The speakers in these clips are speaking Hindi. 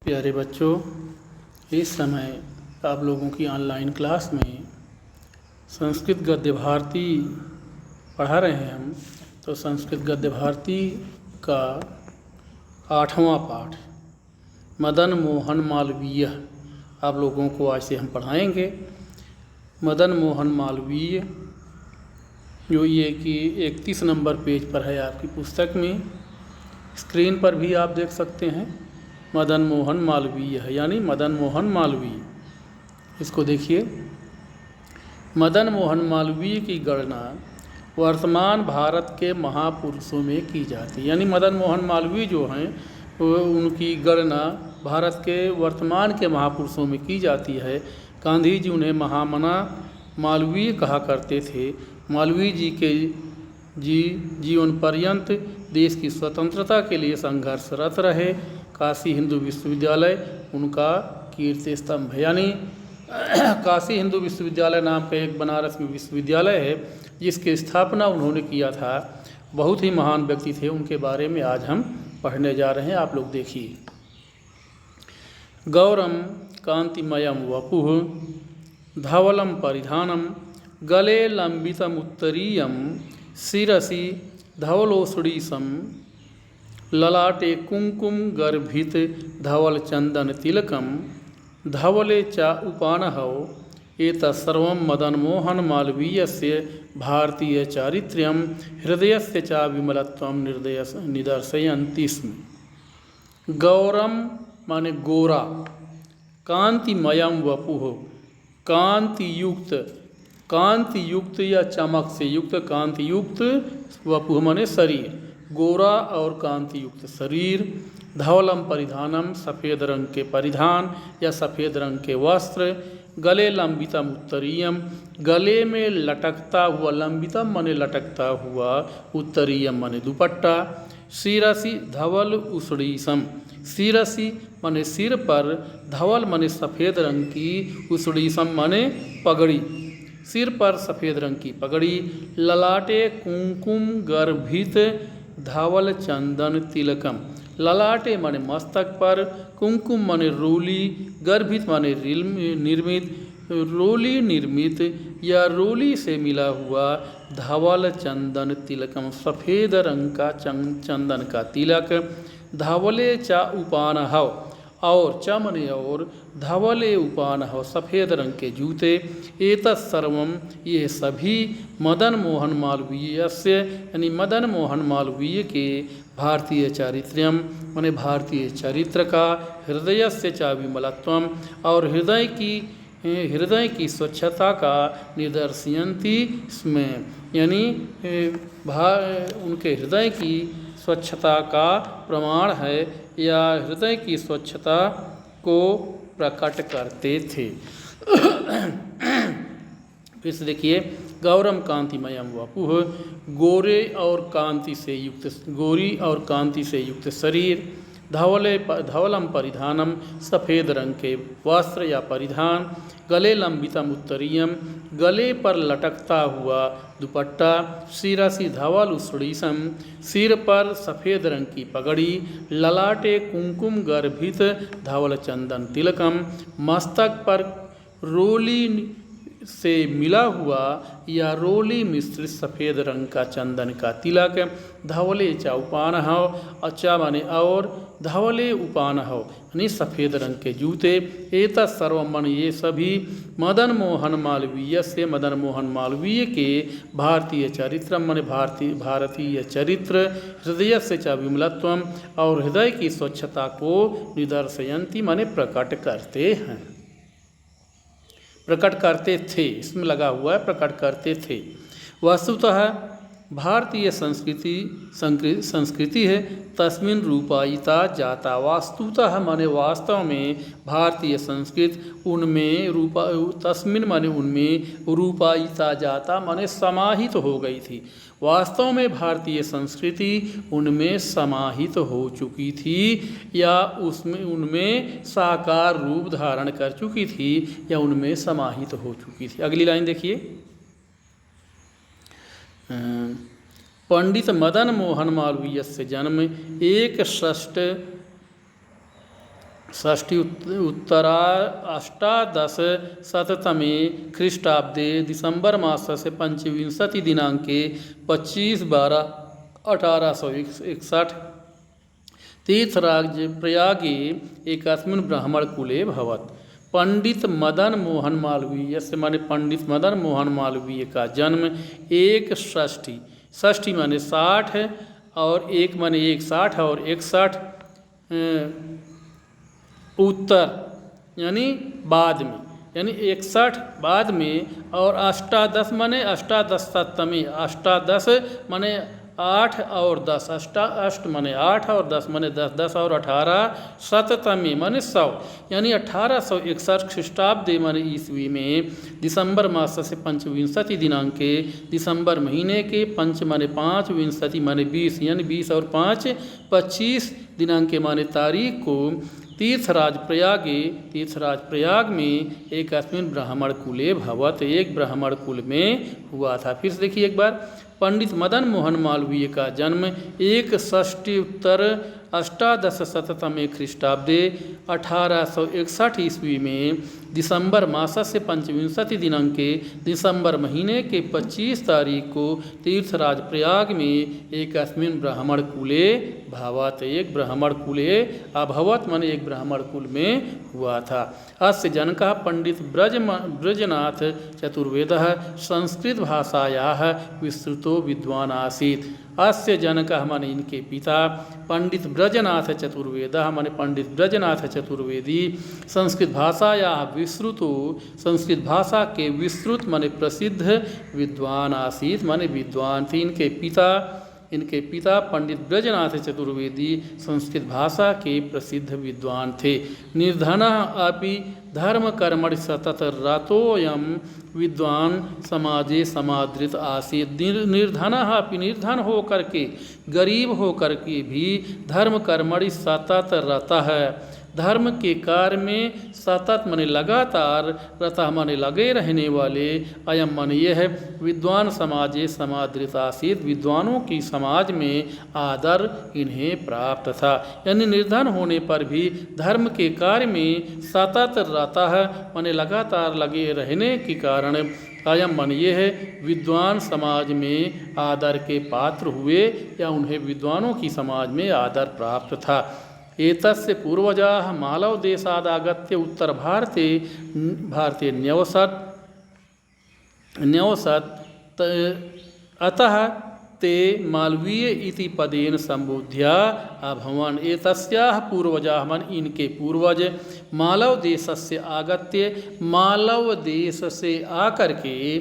प्यारे बच्चों, इस समय आप लोगों की ऑनलाइन क्लास में संस्कृत गद्य भारती पढ़ा रहे हैं हम। तो संस्कृत गद्य भारती का 8वां पाठ मदन मोहन मालवीय आप लोगों को आज से हम पढ़ाएंगे। मदन मोहन मालवीय जो ये कि 31 नंबर पेज पर है आपकी पुस्तक में, स्क्रीन पर भी आप देख सकते हैं। मदन मोहन मालवीय है, यानी मदन मोहन मालवीय। इसको देखिए। मदन मोहन मालवीय की गणना वर्तमान भारत के महापुरुषों में की जाती है, यानी मदन मोहन मालवीय जो हैं उनकी गणना भारत के वर्तमान के महापुरुषों में की जाती है। गांधी जी उन्हें महामना मालवीय कहा करते थे। मालवीय जी के जीवन पर्यंत देश की स्वतंत्रता के लिए संघर्षरत रहे। काशी हिंदू विश्वविद्यालय उनका कीर्ति स्तंभ है, यानी काशी हिंदू विश्वविद्यालय नाम का एक बनारस में विश्वविद्यालय है जिसकी स्थापना उन्होंने किया था। बहुत ही महान व्यक्ति थे, उनके बारे में आज हम पढ़ने जा रहे हैं। आप लोग देखिए। गौरम कांतिमयम वपुः धवलम परिधानम गले लंबितम उत्तरीयम शिरसि धवलोसुड़ीसम ललाटे कुंकुम गर्भित धवल चंदन तिलकम धवले च उपानहौ एतत्सर्वं मदन मोहन मालवीयस्य भारतीय चारित्र्यं हृदयस्य च विमलत्वं निदर्शयन्ति स्म। गौरम माने गोरा, कांतिमयम वपुः कांतियुक्त, कांतियुक्त या चमक से युक्त, कांतियुक्त वपुः माने शरीर, गोरा और कांतियुक्त शरीर। धवलम परिधानम सफ़ेद रंग के परिधान या सफ़ेद रंग के वस्त्र। गले लंबितम उत्तरीयम, गले में लटकता हुआ, लंबितम माने लटकता हुआ, उत्तरीयम माने दुपट्टा। शिरसि धवल उसड़ीसम, शिरसि माने सिर पर, धवल माने सफ़ेद रंग की, उसड़ीसम माने पगड़ी, सिर पर सफ़ेद रंग की पगड़ी। ललाटे कुंकुम गर्भित धवल चंदन तिलकम, ललाटे माने मस्तक पर, कुंकुम माने रोली, गर्भित माने निर्मित, रोली निर्मित या रोली से मिला हुआ, धवल चंदन तिलकम सफ़ेद रंग का चंदन का तिलक। धवले च उपानहौ, और च माने और, धवले उपानहौ सफ़ेद रंग के जूते। एतत्सर्वं ये सभी मदन मोहन मालवीयस्य यानी मदन मोहन मालवीय के भारतीय चारित्र्यम माने भारतीय चरित्र का, हृदयस्य च विमलत्वम और हृदय की स्वच्छता का, निदर्शयन्ति स्म यानी उनके हृदय की स्वच्छता का प्रमाण है या हृदय की स्वच्छता को प्रकट करते थे। फिर से देखिए। गौरम कांतिमयम वपुः गोरे और कांति से युक्त, गोरी और कांति से युक्त शरीर। धवलम परिधानम सफ़ेद रंग के वस्त्र या परिधान। गले लंबितम उत्तरीयम, गले पर लटकता हुआ दुपट्टा। शिरसि धवल उसड़ीसम, सिर पर सफ़ेद रंग की पगड़ी। ललाटे कुंकुम गर्भित धवल चंदन तिलकम, मस्तक पर रोली से मिला हुआ या रोली मिश्रित सफ़ेद रंग का चंदन का तिलक। धवले च उपानहौ, अच्छा माने और, धवले उपानहौ यानी सफ़ेद रंग के जूते। एतत्सर्वं माने ये सभी मदन मोहन मालवीय से, मदन मोहन मालवीय के भारतीय चरित्र माने भारतीय चरित्र, हृदयस्य च विमलत्वम और हृदय की स्वच्छता को, निदर्शयन्ति माने प्रकट करते हैं, प्रकट करते थे, इसमें लगा हुआ है प्रकट करते थे। वस्तुतः भारतीय संस्कृति है तस्मिन् रूपायिता जाता, वास्तुतः माने वास्तव में, भारतीय संस्कृत उनमें तस्मिन् माने उनमें, रूपायिता जाता माने समाहित हो गई थी। वास्तव में भारतीय संस्कृति उनमें समाहित हो चुकी थी या उसमें उनमें साकार रूप धारण कर चुकी थी या उनमें समाहित हो चुकी थी। अगली लाइन देखिए। पंडित मदन मोहन मालवीय से जन्म 1 षष्ठ षष्ठी उत्तरा अष्टादशशततमे ख्रीष्टाब्दे दिसंबर मासस्य पंचविंशति दिनांके 25/12/1861 तीर्थराज प्रयागे एकस्मिन् ब्राह्मणकुले भवत्। पंडित मदन मोहन मालवीय से माने पंडित मदन मोहन मालवीय का जन्म एक षष्ठी, षष्ठी माने 60 और एक माने 61 और 61 उत्तर यानी बाद में, यानी 61 बाद में, और अष्टादश माने अष्टादशतमे, अष्टादश माने 8 और 10, अष्ट माने 8 और 10 माने 10, 10 और 18 शततमे माने 100, यानी 1861 ख्रीष्टाब्दे माने ईस्वी में दिसंबर मास से पंचविंशति दिनांके, दिसंबर महीने के पंच माने 5 विंशति माने 20, यानी 20 और 5 25 दिनांके माने तारीख को तीर्थराज प्रयाग में एक अस्मिन् ब्राह्मण कुले भवत, एक ब्राह्मण कुल में हुआ था। फिर से देखिए एक बार, पंडित मदन मोहन मालवीय का जन्म एक षष्ठी उत्तर अष्टादशशततमे ख्रीष्टाब्दे 1861 ईस्वी में दिसंबर मासस्य पंचविंशति दिनांके, दिसंबर महीने के 25 तारीख को तीर्थराज प्रयाग में एक अस्मिन् ब्राह्मण कुले भवत, एक ब्राह्मण कुले अभवत माने एक ब्राह्मण कुल में हुआ था। अस्य जनकः पंडित ब्रजनाथ चतुर्वेदः संस्कृत भाषायाः विस्तृतो विद्वान् आसीत्। अस्य जनकः माने इनके पिता पंडित ब्रजनाथ चतुर्वेदः माने पंडित ब्रजनाथ चतुर्वेदी संस्कृत भाषायाः विस्तृतो, संस्कृत भाषा के विस्तृत माने प्रसिद्ध विद्वान आसीत् माने विद्वान थे। इनके पिता पंडित ब्रजनाथ चतुर्वेदी संस्कृत भाषा के प्रसिद्ध विद्वान थे। निर्धनः अपि धर्म कर्मणि सतत रतोऽयं विद्वान समाजे समादृत आसीत्। निर्धनः अपि, निर्धन होकर के, गरीब होकर के भी धर्म कर्मणि सतत रतः, धर्म के कार्य में सतत माने लगातार, रतः माने लगे रहने वाले, अयम माने यह विद्वान समाजे समादृत आसीत्, विद्वानों की समाज में आदर इन्हें प्राप्त था। यानी निर्धन होने पर भी धर्म के कार्य में सतत रतः माने लगातार लगे रहने के कारण अयम माने यह विद्वान समाज में आदर के पात्र हुए, या उन्हें विद्वानों की समाज में आदर प्राप्त था। एतस्य पूर्वजाः मालव देशादागत्य उत्तर भारते न्यवसत् अतः ते मालवीय इति पदेन संबोध्या अभवन्। एतस्याः पूर्वजाः माने इनके पूर्वज मालव देशस्य आगत्य, मालव देश से आकर के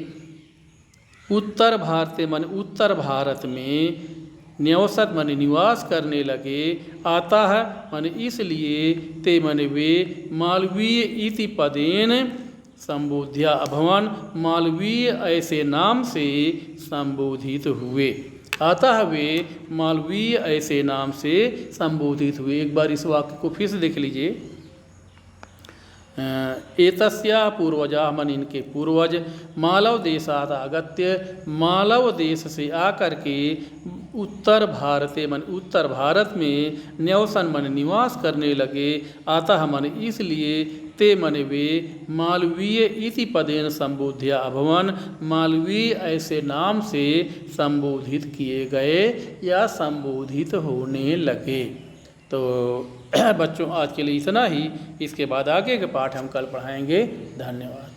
उत्तर भारते माने उत्तर भारत में न्यवसत माने निवास करने लगे। आता है माने इसलिए, ते माने वे, मालवीय इति पदेन संबोध्या अभवन, मालवीय ऐसे नाम से संबोधित हुए। अतः वे मालवीय ऐसे नाम से संबोधित हुए। एक बार इस वाक्य को फिर से देख लीजिए। एतस्या पूर्वजा मन इनके पूर्वज मालव देशाद आगत्य, मालव देश से आकर के उत्तर भारते मन उत्तर भारत में न्यवसन मन निवास करने लगे। अतः मन इसलिए, ते मन वे मालवीय इति पदेन संबोध्या अभवन, मालवीय ऐसे नाम से संबोधित किए गए या संबोधित होने लगे। तो बच्चों आज के लिए इतना ही। इसके बाद आगे के पाठ हम कल पढ़ाएंगे। धन्यवाद।